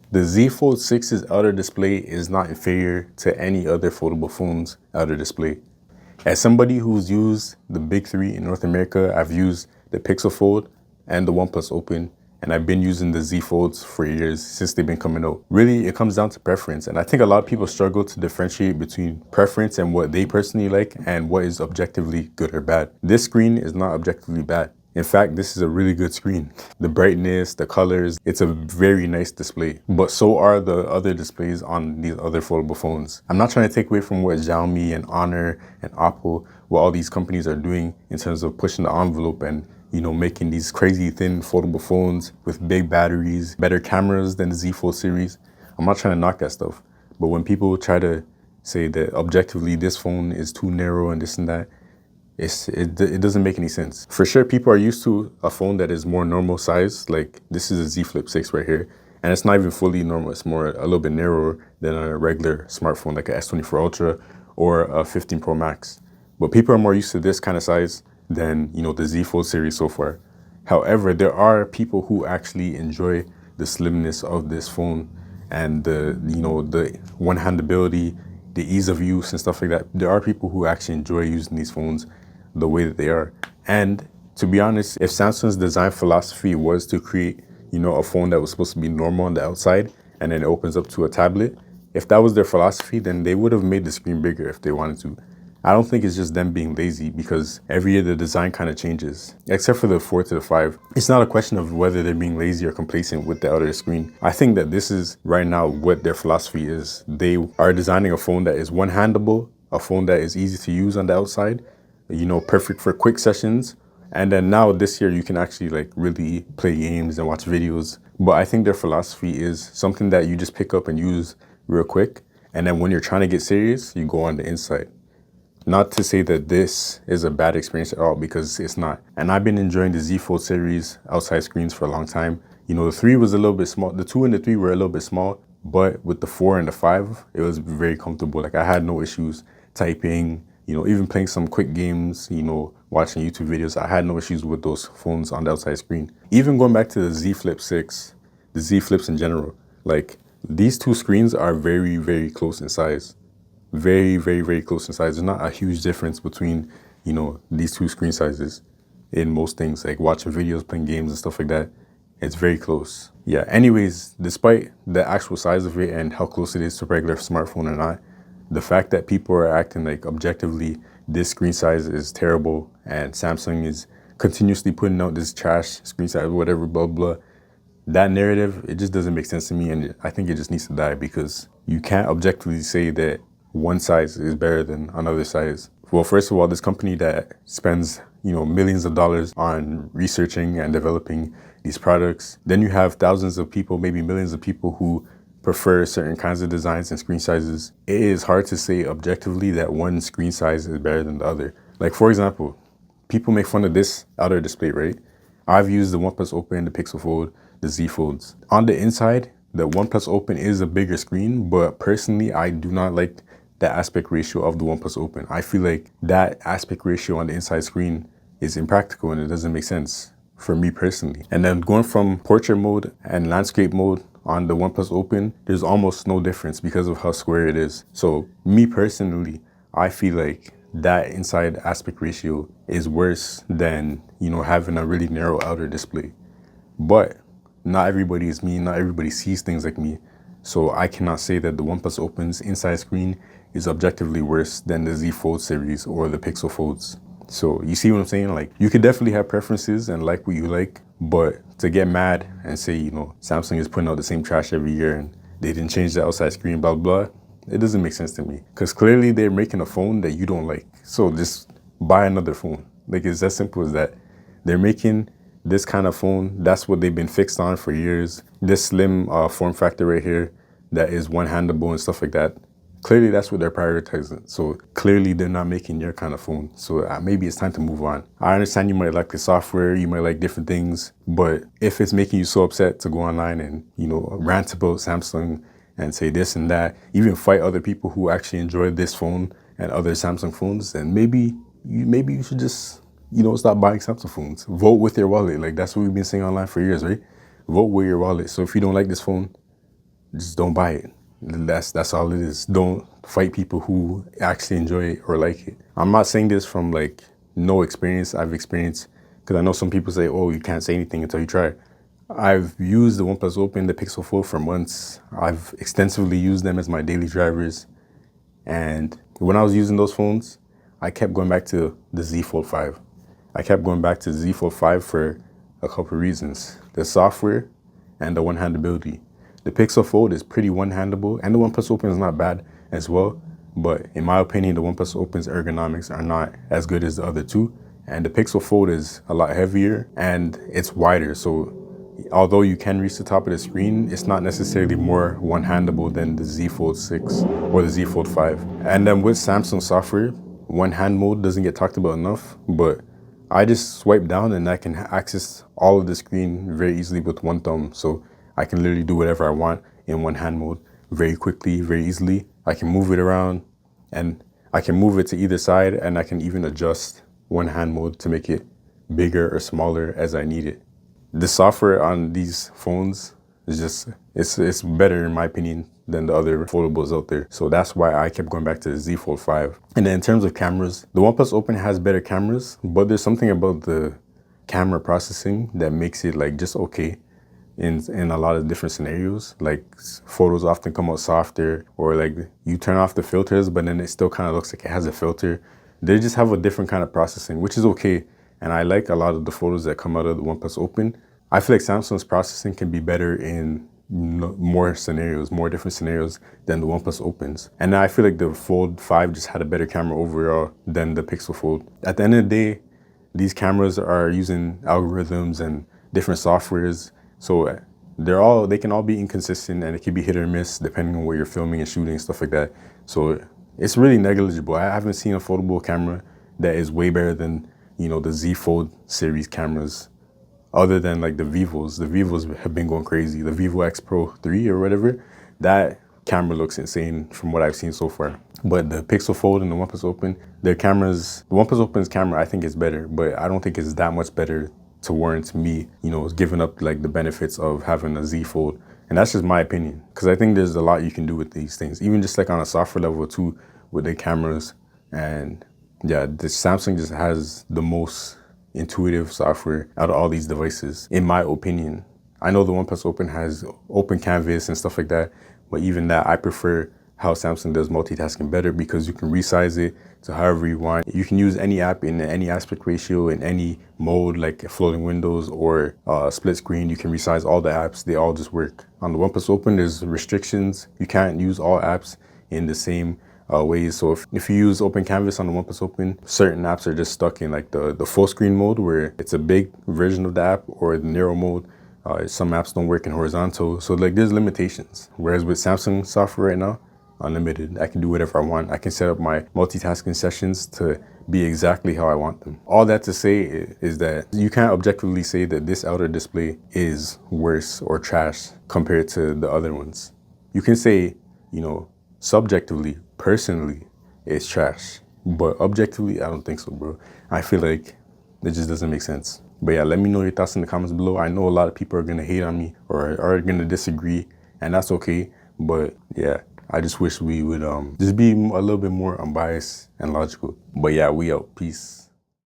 The Z Fold 6's outer display is not inferior to any other foldable phone's outer display. As somebody who's used the big three in North America, I've used the Pixel Fold and the OnePlus Open, and I've been using the Z Folds for years since they've been coming out. Really, it comes down to preference, and I think a lot of people struggle to differentiate between preference and what they personally like and what is objectively good or bad. This screen is not objectively bad. In fact, this is a really good screen. The brightness, the colors, it's a very nice display. But so are the other displays on these other foldable phones. I'm not trying to take away from what Xiaomi and Honor and Oppo, what all these companies are doing in terms of pushing the envelope and making these crazy thin foldable phones with big batteries, better cameras than the Z Fold series. I'm not trying to knock that stuff. But when people try to say that objectively this phone is too narrow and this and that, it doesn't make any sense. For sure, people are used to a phone that is more normal size. Like this is a Z Flip 6 right here. And it's not even fully normal. It's more a little bit narrower than a regular smartphone like a S24 Ultra or a 15 Pro Max. But people are more used to this kind of size than, the Z Fold series so far. However, there are people who actually enjoy the slimness of this phone and the one-handability, the ease of use and stuff like that. There are people who actually enjoy using these phones the way that they are. And to be honest, if Samsung's design philosophy was to create, a phone that was supposed to be normal on the outside and then it opens up to a tablet, if that was their philosophy, then they would have made the screen bigger if they wanted to. I don't think it's just them being lazy because every year the design kind of changes, except for the 4 to the 5. It's not a question of whether they're being lazy or complacent with the outer screen. I think that this is right now what their philosophy is. They are designing a phone that is one-handable, a phone that is easy to use on the outside, perfect for quick sessions. And then now this year you can actually like really play games and watch videos. But I think their philosophy is something that you just pick up and use real quick. And then when you're trying to get serious, you go on the inside. Not to say that this is a bad experience at all, because it's not. And I've been enjoying the Z Fold series outside screens for a long time. The 3 was a little bit small. The 2 and the 3 were a little bit small, but with the 4 and the 5, it was very comfortable. Like I had no issues typing, even playing some quick games, watching YouTube videos. I had no issues with those phones on the outside screen. Even going back to the Z Flip 6, the Z Flips in general, like these two screens are very, very close in size. Very, very, very close in size. There's not a huge difference between, these two screen sizes in most things, like watching videos, playing games and stuff like that. It's very close. Yeah, anyways, despite the actual size of it and how close it is to a regular smartphone or not, the fact that people are acting like objectively this screen size is terrible and Samsung is continuously putting out this trash screen size, whatever, blah, blah, that narrative, it just doesn't make sense to me. And I think it just needs to die because you can't objectively say that one size is better than another size. Well, first of all, this company that spends, millions of dollars on researching and developing these products, then you have thousands of people, maybe millions of people who prefer certain kinds of designs and screen sizes. It is hard to say objectively that one screen size is better than the other. Like, for example, people make fun of this outer display, right? I've used the OnePlus Open, the Pixel Fold, the Z Folds. On the inside, the OnePlus Open is a bigger screen, but personally, I do not like the aspect ratio of the OnePlus Open. I feel like that aspect ratio on the inside screen is impractical and it doesn't make sense for me personally. And then going from portrait mode and landscape mode on the OnePlus Open, there's almost no difference because of how square it is. So me personally, I feel like that inside aspect ratio is worse than, having a really narrow outer display. But not everybody is me, not everybody sees things like me. So I cannot say that the OnePlus Open's inside screen is objectively worse than the Z Fold series or the Pixel Folds. So you see what I'm saying? Like, you could definitely have preferences and like what you like, but to get mad and say, Samsung is putting out the same trash every year and they didn't change the outside screen, blah, blah, it doesn't make sense to me. Because clearly they're making a phone that you don't like. So just buy another phone. Like, it's as simple as that. They're making this kind of phone. That's what they've been fixed on for years. This slim form factor right here that is one-handable and stuff like that. Clearly that's what they're prioritizing. So clearly they're not making your kind of phone. So maybe it's time to move on. I understand you might like the software, you might like different things, but if it's making you so upset to go online and, rant about Samsung and say this and that, even fight other people who actually enjoy this phone and other Samsung phones, then maybe you should just, stop buying Samsung phones. Vote with your wallet. Like, that's what we've been saying online for years, right? Vote with your wallet. So if you don't like this phone, just don't buy it. That's all it is. Don't fight people who actually enjoy it or like it. I'm not saying this from like no experience. I've experienced, because I know some people say, oh, you can't say anything until you try it. I've used the OnePlus Open, the Pixel Fold for months. I've extensively used them as my daily drivers. And when I was using those phones, I kept going back to the Z Fold 5. I kept going back to Z Fold 5 for a couple of reasons. The software and the one-handability. The Pixel Fold is pretty one-handable, and the OnePlus Open is not bad as well. But in my opinion, the OnePlus Open's ergonomics are not as good as the other two. And the Pixel Fold is a lot heavier and it's wider. So although you can reach the top of the screen, it's not necessarily more one-handable than the Z Fold 6 or the Z Fold 5. And then with Samsung software, one-hand mode doesn't get talked about enough, but I just swipe down and I can access all of the screen very easily with one thumb. So I can literally do whatever I want in one-hand mode very quickly, very easily. I can move it around and I can move it to either side, and I can even adjust one-hand mode to make it bigger or smaller as I need it. The software on these phones is just, it's better in my opinion than the other foldables out there. So that's why I kept going back to the Z Fold 5. And then in terms of cameras, the OnePlus Open has better cameras, but there's something about the camera processing that makes it like just okay in a lot of different scenarios. Like photos often come out softer, or like you turn off the filters, but then it still kind of looks like it has a filter. They just have a different kind of processing, which is okay. And I like a lot of the photos that come out of the OnePlus Open. I feel like Samsung's processing can be better in more scenarios, more different scenarios than the OnePlus Opens. And I feel like the Fold 5 just had a better camera overall than the Pixel Fold. At the end of the day, these cameras are using algorithms and different softwares. So they can all be inconsistent, and it can be hit or miss depending on where you're filming and shooting and stuff like that. So it's really negligible. I haven't seen a foldable camera that is way better than, you know, the Z Fold series cameras, other than like the Vivos. The Vivos have been going crazy. The Vivo X Pro 3 or whatever, that camera looks insane from what I've seen so far. But the Pixel Fold and the OnePlus Open, the OnePlus Open's camera I think is better, but I don't think it's that much better to warrant me, you know, giving up like the benefits of having a Z Fold. And that's just my opinion, because I think there's a lot you can do with these things, even just like on a software level too, with the cameras. And yeah, the Samsung just has the most intuitive software out of all these devices, in my opinion. I know the OnePlus Open has open canvas and stuff like that, but even that, I prefer how Samsung does multitasking better, because you can resize it to however you want. You can use any app in any aspect ratio, in any mode, like floating windows or split screen. You can resize all the apps. They all just work. On the OnePlus Open, there's restrictions. You can't use all apps in the same ways. So if you use open canvas on the OnePlus Open, certain apps are just stuck in like the full screen mode, where it's a big version of the app, or the narrow mode. Some apps don't work in horizontal. So like there's limitations. Whereas with Samsung software right now, unlimited. I can do whatever I want. I can set up my multitasking sessions to be exactly how I want them. All that to say is that you can't objectively say that this outer display is worse or trash compared to the other ones. You can say, you know, subjectively, personally, it's trash. But objectively, I don't think so, bro. I feel like it just doesn't make sense. But yeah, let me know your thoughts in the comments below. I know a lot of people are gonna hate on me or are gonna disagree, and that's okay. But yeah, I just wish we would just be a little bit more unbiased and logical. But yeah, we out. Peace.